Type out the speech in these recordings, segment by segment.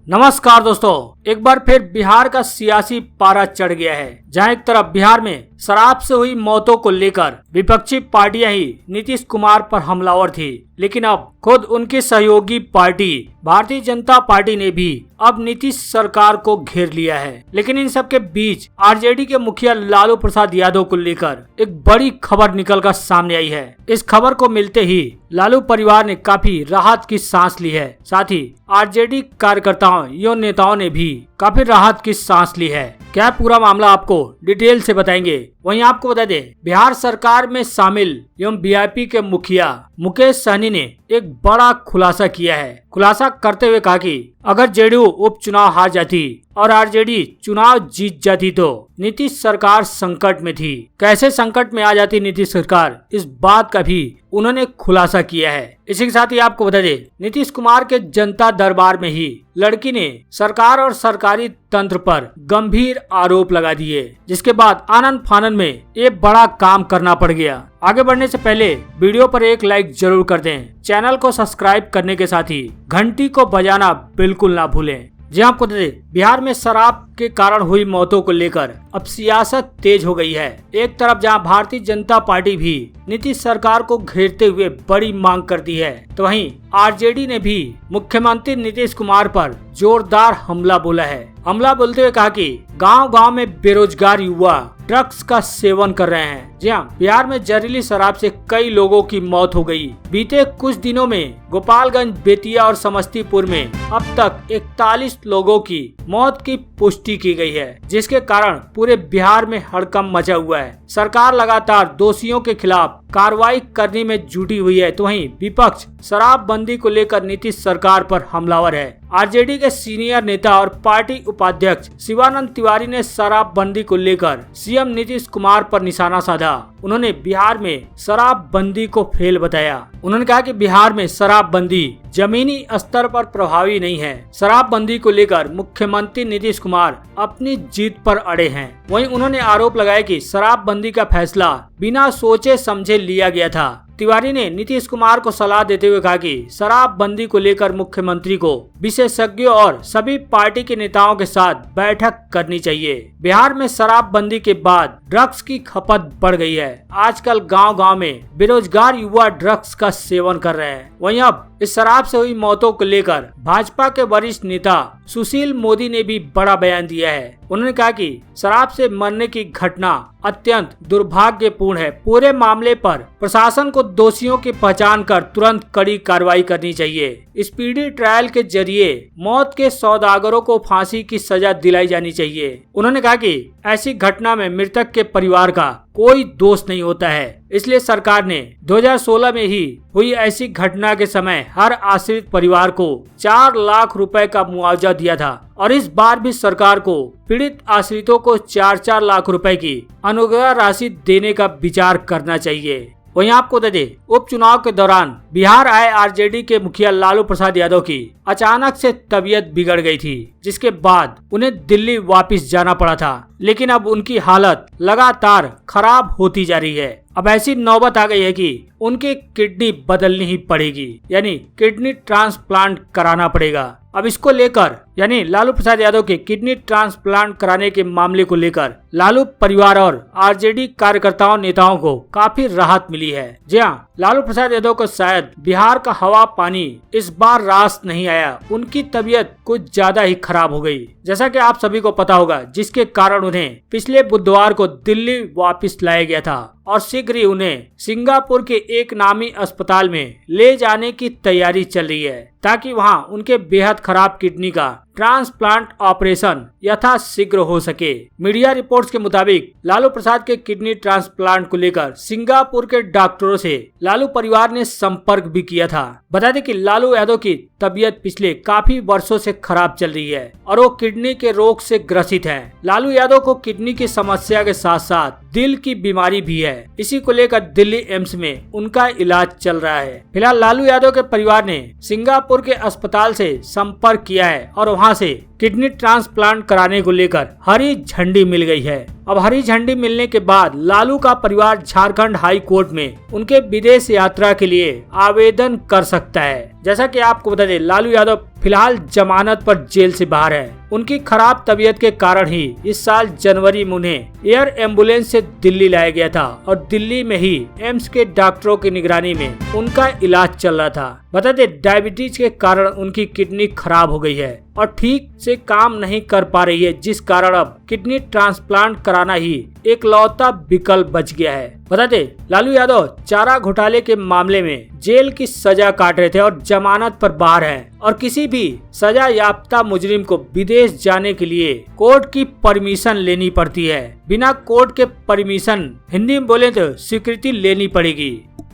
नमस्कार दोस्तों, एक बार फिर बिहार का सियासी पारा चढ़ गया है, जहां एक तरफ बिहार में शराब से हुई मौतों को लेकर विपक्षी पार्टियां ही नीतीश कुमार पर हमलावर थी, लेकिन अब खुद उनकी सहयोगी पार्टी भारतीय जनता पार्टी ने भी अब नीतीश सरकार को घेर लिया है। लेकिन इन सब के बीच आरजेडी के मुखिया लालू प्रसाद यादव को लेकर एक बड़ी खबर निकलकर सामने आई है। इस खबर को मिलते ही लालू परिवार ने काफी राहत की सांस ली है। साथ ही आरजेडी कार्यकर्ताओं एवं नेताओं ने भी काफी राहत की सांस ली है। क्या पूरा मामला आपको डिटेल से बताएंगे। वहीं आपको बता दें, बिहार सरकार में शामिल एवं वीआईपी के मुखिया मुकेश सहनी ने एक बड़ा खुलासा किया है। खुलासा करते हुए कहा कि अगर जेडीयू उपचुनाव हार जाती और आरजेडी चुनाव जीत जाती तो नीतीश सरकार संकट में थी। कैसे संकट में आ जाती नीतीश सरकार, इस बात का भी उन्होंने खुलासा किया है। इसी के साथ ही आपको बता दें, नीतीश कुमार के जनता दरबार में ही लड़की ने सरकार और सरकारी तंत्र पर गंभीर आरोप लगा दिए, जिसके बाद आनंद फानन में ये बड़ा काम करना पड़ गया। आगे बढ़ने से पहले वीडियो पर एक लाइक जरूर कर दें। चैनल को सब्सक्राइब करने के साथ ही घंटी को बजाना बिल्कुल ना भूलें। जी आपको बता दें, बिहार में शराब के कारण हुई मौतों को लेकर अब सियासत तेज हो गई है। एक तरफ जहां भारतीय जनता पार्टी भी नीतीश सरकार को घेरते हुए बड़ी मांग कर दी है, तो वहीं आरजेडी ने भी मुख्यमंत्री नीतीश कुमार पर जोरदार हमला बोला है। हमला बोलते हुए कहा कि गांव-गांव में बेरोजगार युवा ड्रग्स का सेवन कर रहे हैं। जी हाँ, बिहार में जहरीली शराब से कई लोगों की मौत हो गई। बीते कुछ दिनों में गोपालगंज, बेतिया और समस्तीपुर में अब तक 41 लोगों की मौत की पुष्टि की गई है, जिसके कारण पूरे बिहार में हड़कंप मचा हुआ है। सरकार लगातार दोषियों के खिलाफ कार्रवाई करने में जुटी हुई है, तो वहीं विपक्ष शराबबंदी को लेकर नीतीश सरकार पर हमलावर है। आरजेडी के सीनियर नेता और पार्टी उपाध्यक्ष शिवानंद तिवारी ने शराबबंदी को लेकर सीएम नीतीश कुमार पर निशाना साधा। उन्होंने बिहार में शराबबंदी को फेल बताया। उन्होंने कहा कि बिहार में शराबबंदी जमीनी स्तर पर प्रभावी नहीं है। शराबबंदी को लेकर मुख्यमंत्री नीतीश कुमार अपनी जीत पर अड़े हैं। वहीं उन्होंने आरोप लगाया कि शराबबंदी का फैसला बिना सोचे समझे लिया गया था। तिवारी ने नीतीश कुमार को सलाह देते हुए कहा कि शराबबंदी को लेकर मुख्यमंत्री को विशेषज्ञों और सभी पार्टी के नेताओं के साथ बैठक करनी चाहिए। बिहार में शराबबंदी के बाद ड्रग्स की खपत बढ़ गई है। आजकल गांव-गांव में बेरोजगार युवा ड्रग्स का सेवन कर रहे हैं। वहीं अब इस शराब से हुई मौतों को लेकर भाजपा के वरिष्ठ नेता सुशील मोदी ने भी बड़ा बयान दिया है। उन्होंने कहा कि शराब से मरने की घटना अत्यंत दुर्भाग्यपूर्ण है। पूरे मामले पर प्रशासन को दोषियों की पहचान कर तुरंत कड़ी कार्रवाई करनी चाहिए। स्पीडी ट्रायल के जरिए मौत के सौदागरों को फांसी की सजा दिलाई जानी चाहिए। उन्होंने कहा कि ऐसी घटना में मृतक के परिवार का कोई दोष नहीं होता है, इसलिए सरकार ने 2016 में ही हुई ऐसी घटना के समय हर आश्रित परिवार को 4 लाख रुपए का मुआवजा दिया था और इस बार भी सरकार को पीड़ित आश्रितों को 4-4 लाख रुपए की अनुग्रह राशि देने का विचार करना चाहिए। वहीं आपको बता दें, उपचुनाव के दौरान बिहार आए आरजेडी के मुखिया लालू प्रसाद यादव की अचानक से तबीयत बिगड़ गई थी, जिसके बाद उन्हें दिल्ली वापस जाना पड़ा था। लेकिन अब उनकी हालत लगातार खराब होती जा रही है। अब ऐसी नौबत आ गई है कि उनकी किडनी बदलनी ही पड़ेगी, यानी किडनी ट्रांसप्लांट कराना पड़ेगा। अब इसको लेकर यानी लालू प्रसाद यादव के किडनी ट्रांसप्लांट कराने के मामले को लेकर लालू परिवार और आरजेडी कार्यकर्ताओं नेताओं को काफी राहत मिली है। जी हाँ, लालू प्रसाद यादव को शायद बिहार का हवा पानी इस बार रास नहीं आया। उनकी तबीयत कुछ ज्यादा ही खराब हो गई, जैसा कि आप सभी को पता होगा, जिसके कारण उन्हें पिछले बुधवार को दिल्ली वापस लाया गया था और शीघ्र ही उन्हें सिंगापुर के एक नामी अस्पताल में ले जाने की तैयारी चल रही है, ताकि वहां उनके बेहद खराब किडनी का ट्रांसप्लांट ऑपरेशन यथाशीघ्र हो सके। मीडिया रिपोर्ट्स के मुताबिक लालू प्रसाद के किडनी ट्रांसप्लांट को लेकर सिंगापुर के डॉक्टरों से लालू परिवार ने संपर्क भी किया था। बता दें कि लालू यादव की तबीयत पिछले काफी वर्षों से खराब चल रही है और वो किडनी के रोग से ग्रसित हैं। लालू यादव को किडनी की समस्या के साथ साथ दिल की बीमारी भी है। इसी को लेकर दिल्ली एम्स में उनका इलाज चल रहा है। फिलहाल लालू यादव के परिवार ने सिंगापुर के अस्पताल से संपर्क किया है और वहां से किडनी ट्रांसप्लांट कराने को लेकर हरी झंडी मिल गई है। अब हरी झंडी मिलने के बाद लालू का परिवार झारखंड हाई कोर्ट में उनके विदेश यात्रा के लिए आवेदन कर सकता है। जैसा कि आपको बता दें, लालू यादव फिलहाल जमानत पर जेल से बाहर है। उनकी खराब तबीयत के कारण ही इस साल जनवरी में उन्हें एयर एम्बुलेंस से दिल्ली लाया गया था और दिल्ली में ही एम्स के डॉक्टरों की निगरानी में उनका इलाज चल रहा था। बता दें, डायबिटीज के कारण उनकी किडनी खराब हो गई है और ठीक से काम नहीं कर पा रही है, जिस कारण अब किडनी ट्रांसप्लांट कराना ही एकलौता विकल्प बच गया है। बता दें, लालू यादव चारा घोटाले के मामले में जेल की सजा काट रहे थे और जमानत पर बाहर हैं और किसी भी सजा याफ्ता मुजरिम को विदेश जाने के लिए कोर्ट की परमिशन लेनी पड़ती है। बिना कोर्ट के परमिशन, हिंदी में बोले तो स्वीकृति लेनी पड़ेगी।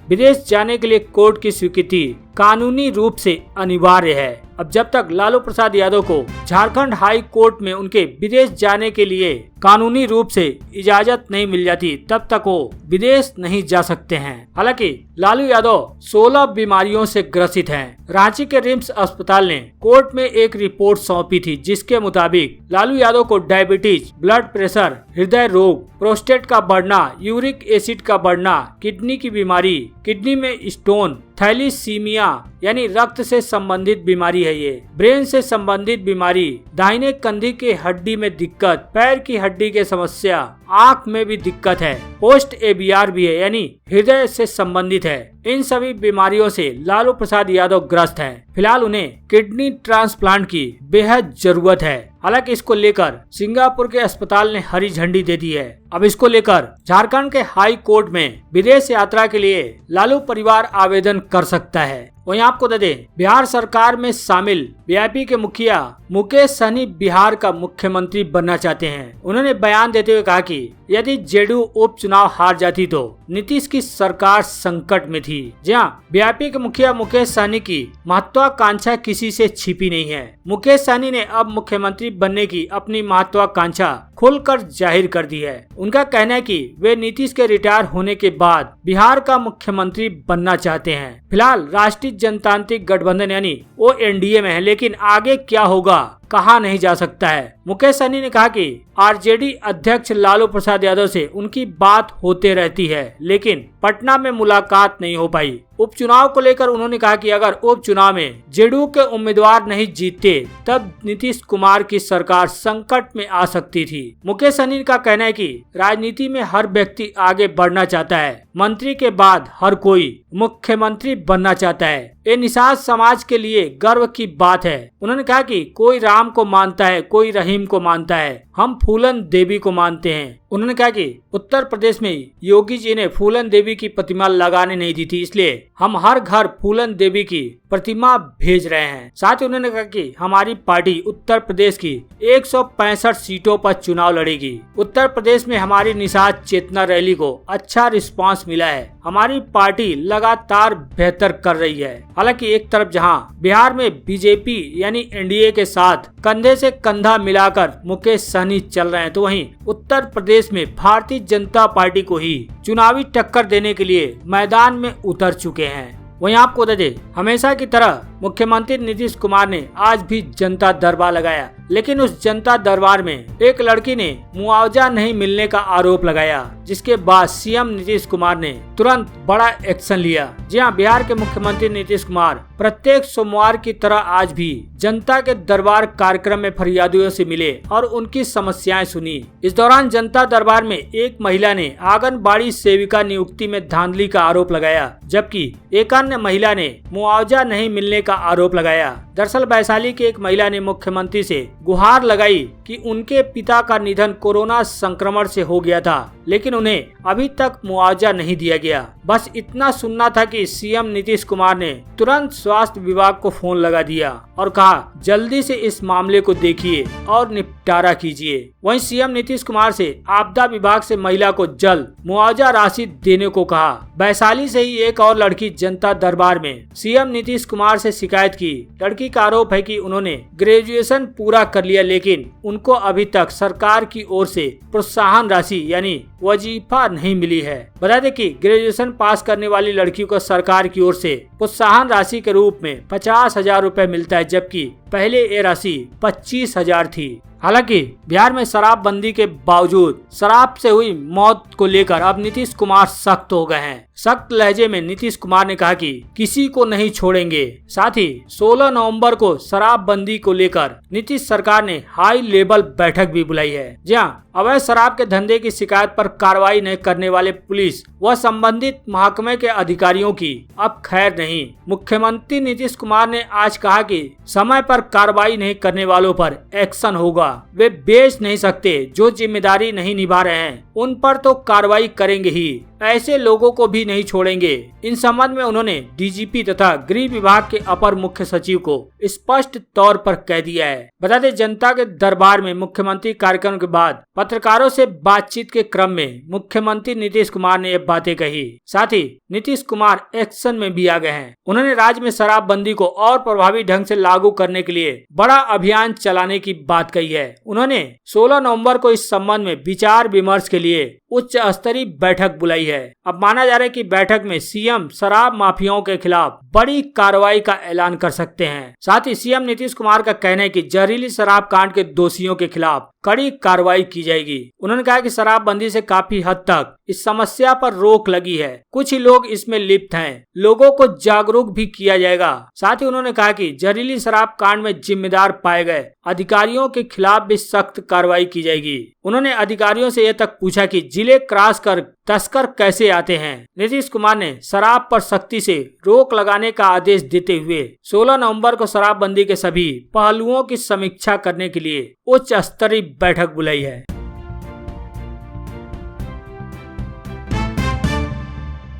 विदेश जाने के लिए कोर्ट की स्वीकृति कानूनी रूप से अनिवार्य है। अब जब तक लालू प्रसाद यादव को झारखंड हाई कोर्ट में उनके विदेश जाने के लिए कानूनी रूप से इजाजत नहीं मिल जाती, तब तक वो विदेश नहीं जा सकते हैं। हालांकि लालू यादव 16 बीमारियों से ग्रसित हैं। रांची के रिम्स अस्पताल ने कोर्ट में एक रिपोर्ट सौंपी थी, जिसके मुताबिक लालू यादव को डायबिटीज, ब्लड प्रेशर, हृदय रोग, प्रोस्टेट का बढ़ना, यूरिक एसिड का बढ़ना, किडनी की बीमारी, किडनी में स्टोन, थैलीसीमिया यानी रक्त से संबंधित बीमारी है ये, ब्रेन से संबंधित बीमारी, दाहिने कंधे की हड्डी में दिक्कत, पैर की हड्डी की समस्या, आँख में भी दिक्कत है, पोस्ट एबीआर भी है यानी हृदय से संबंधित है। इन सभी बीमारियों से लालू प्रसाद यादव ग्रस्त हैं। फिलहाल उन्हें किडनी ट्रांसप्लांट की बेहद जरूरत है। हालांकि इसको लेकर सिंगापुर के अस्पताल ने हरी झंडी दे दी है। अब इसको लेकर झारखंड के हाई कोर्ट में विदेश यात्रा के लिए लालू परिवार आवेदन कर सकता है। वहीं आपको बता दें, बिहार सरकार में शामिल वीआईपी के मुखिया मुकेश सहनी बिहार का मुख्यमंत्री बनना चाहते हैं। उन्होंने बयान देते हुए कहा कि यदि जेडीयू उपचुनाव हार जाती तो नीतीश की सरकार संकट में थी। जी हाँ, वीआईपी के मुखिया मुकेश सहनी की महत्वाकांक्षा किसी से छिपी नहीं है। मुकेश सहनी ने अब मुख्यमंत्री बनने की अपनी महत्वाकांक्षा खुलकर जाहिर कर दी है। उनका कहना है कि वे नीतीश के रिटायर होने के बाद बिहार का मुख्यमंत्री बनना चाहते हैं। फिलहाल राष्ट्रीय जनतांत्रिक गठबंधन यानी वो एनडीए में है, लेकिन आगे क्या होगा कहा नहीं जा सकता है। मुकेश सहनी ने कहा कि आरजेडी अध्यक्ष लालू प्रसाद यादव से उनकी बात होते रहती है, लेकिन पटना में मुलाकात नहीं हो पाई। उपचुनाव को लेकर उन्होंने कहा कि अगर उपचुनाव में जेडीयू के उम्मीदवार नहीं जीतते तब नीतीश कुमार की सरकार संकट में आ सकती थी। मुकेश सहनी का कहना है कि राजनीति में हर व्यक्ति आगे बढ़ना चाहता है, मंत्री के बाद हर कोई मुख्यमंत्री बनना चाहता है। ये निषाद समाज के लिए गर्व की बात है। उन्होंने कहा कि कोई राम को मानता है, कोई रहीम को मानता है, हम फूलन देवी को मानते हैं। उन्होंने कहा कि उत्तर प्रदेश में योगी जी ने फूलन देवी की प्रतिमा लगाने नहीं दी थी, इसलिए हम हर घर फूलन देवी की प्रतिमा भेज रहे हैं। साथ ही उन्होंने कहा कि हमारी पार्टी उत्तर प्रदेश की 165 सीटों पर चुनाव लड़ेगी। उत्तर प्रदेश में हमारी निषाद चेतना रैली को अच्छा रिस्पांस मिला है। हमारी पार्टी लगातार बेहतर कर रही है। हालांकि एक तरफ जहां बिहार में बीजेपी यानी एनडीए के साथ कंधे से कंधा मिलाकर मुकेश सहनी चल रहे हैं, तो वहीं उत्तर प्रदेश में भारतीय जनता पार्टी को ही चुनावी टक्कर देने के लिए मैदान में उतर चुके हैं। वहीं आपको बता दें, हमेशा की तरह मुख्यमंत्री नीतीश कुमार ने आज भी जनता दरबार लगाया, लेकिन उस जनता दरबार में एक लड़की ने मुआवजा नहीं मिलने का आरोप लगाया, जिसके बाद सीएम नीतीश कुमार ने तुरंत बड़ा एक्शन लिया। जी हाँ, बिहार के मुख्यमंत्री नीतीश कुमार प्रत्येक सोमवार की तरह आज भी जनता के दरबार कार्यक्रम में फरियादियों से मिले और उनकी समस्याएं सुनी। इस दौरान जनता दरबार में एक महिला ने आंगनबाड़ी सेविका नियुक्ति में धांधली का आरोप लगाया, जबकि एक अन्य महिला ने मुआवजा नहीं मिलने का आरोप लगाया। दरअसल वैशाली की एक महिला ने मुख्यमंत्री से गुहार लगाई कि उनके पिता का निधन कोरोना संक्रमण से हो गया था, लेकिन उन्हें अभी तक मुआवजा नहीं दिया गया। बस इतना सुनना था कि सीएम नीतीश कुमार ने तुरंत स्वास्थ्य विभाग को फोन लगा दिया और कहा जल्दी से इस मामले को देखिए और निपटारा कीजिए। वहीं सीएम नीतीश कुमार से आपदा विभाग से महिला को जल्द मुआवजा राशि देने को कहा। वैशाली से ही एक और लड़की जनता दरबार में सीएम नीतीश कुमार से शिकायत की। लड़की का आरोप है कि उन्होंने ग्रेजुएशन पूरा कर लिया, लेकिन उनको अभी तक सरकार की ओर से प्रोत्साहन राशि यानी वजीफा नहीं मिली है। बता दें कि ग्रेजुएशन पास करने वाली लड़कियों को सरकार की ओर से प्रोत्साहन राशि के रूप में 50,000 रूपए मिलता है, जबकि पहले ये राशि 25,000 थी। हालांकि बिहार में शराबबंदी के बावजूद शराब से हुई मौत को लेकर अब नीतीश कुमार सख्त हो गए हैं। सख्त लहजे में नीतीश कुमार ने कहा कि किसी को नहीं छोड़ेंगे। साथ ही 16 नवंबर को शराबबंदी को लेकर नीतीश सरकार ने हाई लेवल बैठक भी बुलाई है, जहां अवैध शराब के धंधे की शिकायत पर कार्रवाई नहीं करने वाले पुलिस व संबंधित महकमे के अधिकारियों की अब खैर नहीं। मुख्यमंत्री नीतीश कुमार ने आज कहा कि समय पर कार्रवाई नहीं करने वालों पर एक्शन होगा। वे बेच नहीं सकते, जो जिम्मेदारी नहीं निभा रहे हैं उन पर तो कार्रवाई करेंगे ही, ऐसे लोगों को भी नहीं छोड़ेंगे। इन संबंध में उन्होंने डीजीपी तथा गृह विभाग के अपर मुख्य सचिव को स्पष्ट तौर पर कह दिया है। बता दें, जनता के दरबार में मुख्यमंत्री कार्यक्रम के बाद पत्रकारों से बातचीत के क्रम में मुख्यमंत्री नीतीश कुमार ने ये बातें कही। साथ ही नीतीश कुमार एक्शन में भी आ गए हैं। उन्होंने राज्य में शराबबंदी को और प्रभावी ढंग से लागू करने के लिए बड़ा अभियान चलाने की बात कही है। उन्होंने 16 नवंबर को इस संबंध में विचार विमर्श के लिए उच्च स्तरीय बैठक बुलाई है। अब माना जा रहा है कि बैठक में सीएम शराब माफियाओं के खिलाफ बड़ी कार्रवाई का ऐलान कर सकते हैं। साथ ही सीएम नीतीश कुमार का कहना है कि जहरीली शराब कांड के दोषियों के खिलाफ कड़ी कार्रवाई की जाएगी। उन्होंने कहा कि शराबबंदी से काफी हद तक इस समस्या पर रोक लगी है, कुछ ही लोग इसमें लिप्त हैं, लोगों को जागरूक भी किया जाएगा। साथ ही उन्होंने कहा कि जहरीली शराब कांड में जिम्मेदार पाए गए अधिकारियों के खिलाफ भी सख्त कार्रवाई की जाएगी। उन्होंने अधिकारियों से यह तक पूछा कि जिले क्रॉस कर तस्कर कैसे आते हैं। नीतीश कुमार ने शराब पर सख्ती से रोक लगाने का आदेश देते हुए 16 नवंबर को शराबबंदी के सभी पहलुओं की समीक्षा करने के लिए उच्च स्तरीय बैठक बुलाई है।